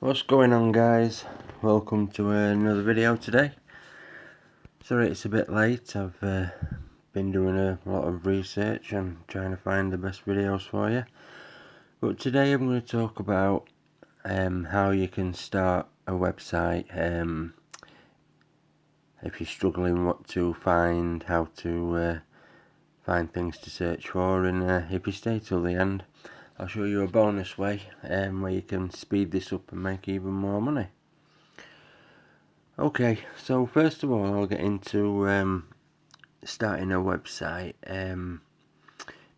What's going on, guys? Welcome to another video today. Sorry it's a bit late. I've been doing a lot of research and trying to find the best videos for you. But today I'm going to talk about how you can start a website if you're struggling what to find, how to find things to search for, and if you stay till the end, I'll show you a bonus way where you can speed this up and make even more money. Okay, so first of all I'll get into starting a website.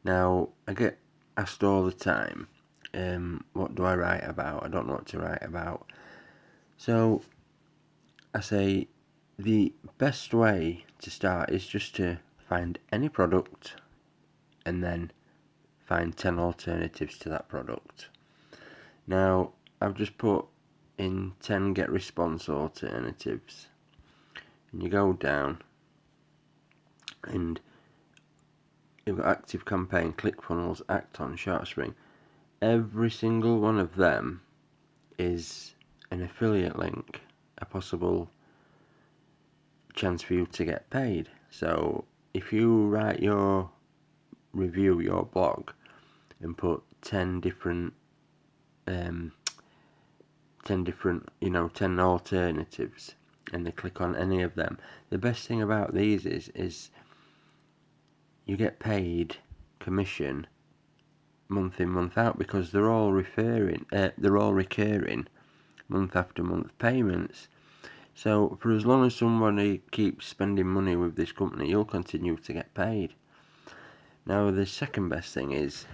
Now I get asked all the time, what do I write about? I don't know what to write about. So I say the best way to start is just to find any product and then find 10 alternatives to that product. Now I've just put in 10 get response alternatives, and you go down and you've got active campaign, ClickFunnels, Acton, ShortSpring. Every single one of them is an affiliate link, a possible chance for you to get paid. So if you write your review, your blog, and put 10 different 10 alternatives, and they click on any of them, the best thing about these is you get paid commission month in, month out, because they're all recurring month after month payments. So for as long as somebody keeps spending money with this company, you'll continue to get paid. Now the second best thing is,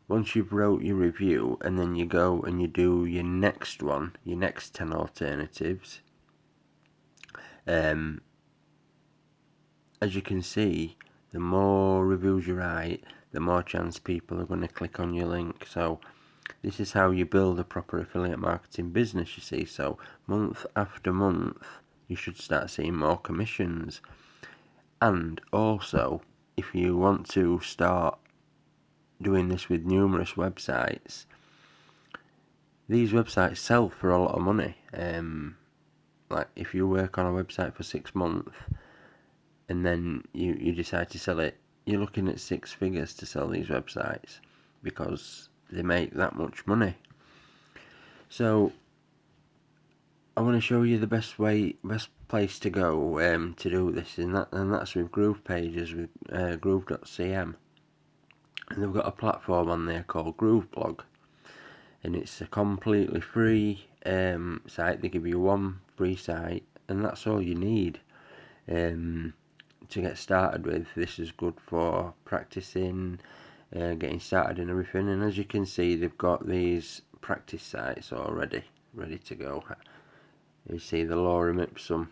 once you've wrote your review and then you go and you do your next one, your next 10 alternatives, as you can see, the more reviews you write, the more chance people are going to click on your link. So this is how you build a proper affiliate marketing business, you see. So month after month you should start seeing more commissions. And also, if you want to start doing this with numerous websites, these websites sell for a lot of money. Like if you work on a website for 6 months and then you decide to sell it, you're looking at 6 figures to sell these websites, because they make that much money. So I want to show you the best place to go to do this, and that's with Groove Pages, with groove.cm, and they've got a platform on there called Groove Blog, and it's a completely free site. They give you one free site, and that's all you need to get started with. This is good for practicing, getting started and everything. And as you can see, they've got these practice sites already ready to go. You see the lorem ipsum.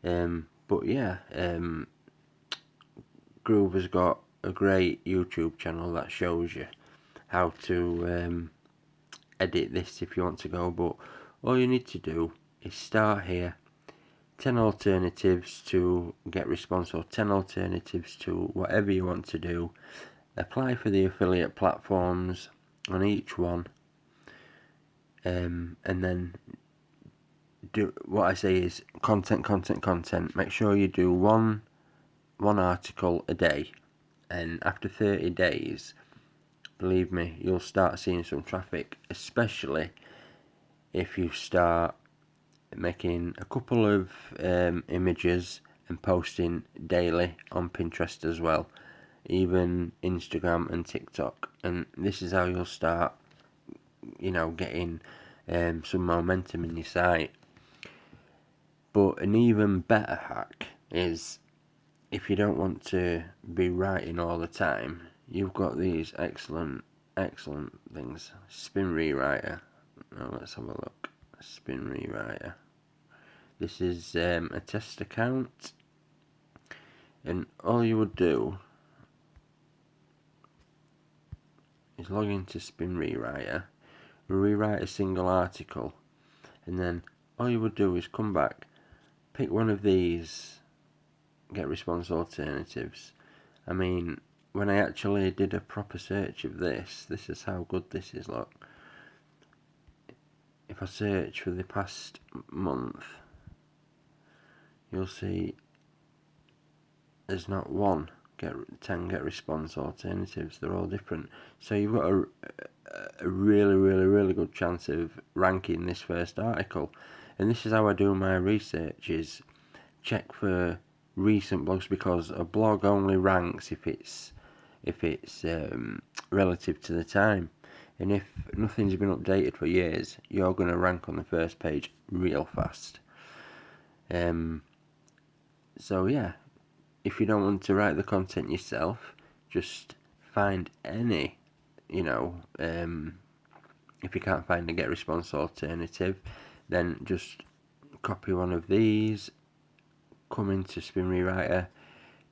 But yeah, Groove has got a great YouTube channel that shows you how to edit this if you want to go. But all you need to do is start here. 10 alternatives to get response, or 10 alternatives to whatever you want to do. Apply for the affiliate platforms on each one, and then do what I say is content. Make sure you do one article a day, and after 30 days, believe me, you'll start seeing some traffic, especially if you start making a couple of images and posting daily on Pinterest as well, even Instagram and TikTok. And this is how you'll start, getting some momentum in your site. But an even better hack is, if you don't want to be writing all the time, you've got these excellent things. Spin Rewriter. Now let's have a look. Spin Rewriter. This is a test account, and all you would do is log into Spin Rewriter, rewrite a single article, and then all you would do is come back, pick one of these get response alternatives. I mean, when I actually did a proper search of this is how good this is. Look, if I search for the past month, you'll see there's not one 10 get response alternatives. They're all different. So you've got a really good chance of ranking this first article. And this is how I do my research, is check for recent blogs, because a blog only ranks if it's relative to the time. And if nothing's been updated for years, you're going to rank on the first page real fast. So yeah, if you don't want to write the content yourself, just find any, if you can't find a get response alternative, then just copy one of these, come into Spin Rewriter,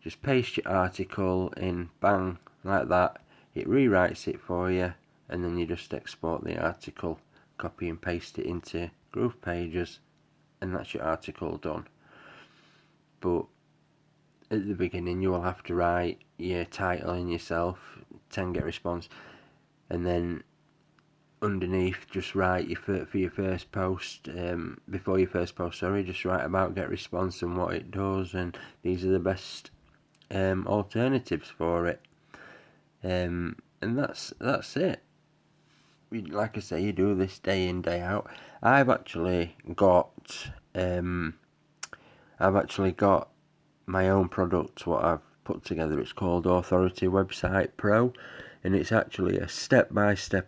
just paste your article in, bang, like that. It rewrites it for you, and then you just export the article, copy and paste it into Groove Pages, and that's your article done. But at the beginning, you will have to write your title in yourself, 10 get response, and then underneath just write for your first post, before your first post, just write about get response and what it does, and these are the best alternatives for it. And that's it. Like I say, you do this day in, day out. I've actually got my own product, what I've put together. It's called Authority Website Pro, and it's actually a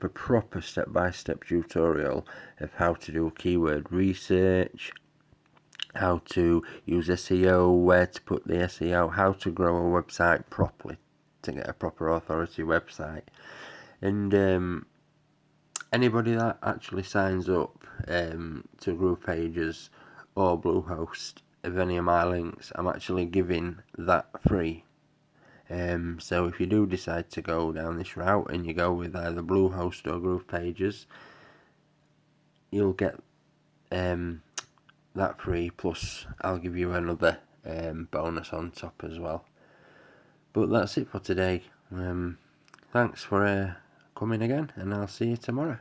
proper step-by-step tutorial of how to do keyword research, how to use SEO, where to put the SEO, how to grow a website properly to get a proper authority website. And anybody that actually signs up to Groove Pages or Bluehost of any of my links, I'm actually giving that free. So if you do decide to go down this route and you go with either Bluehost or Groove Pages, you'll get that free, plus I'll give you another bonus on top as well. But that's it for today. Thanks for coming again, and I'll see you tomorrow.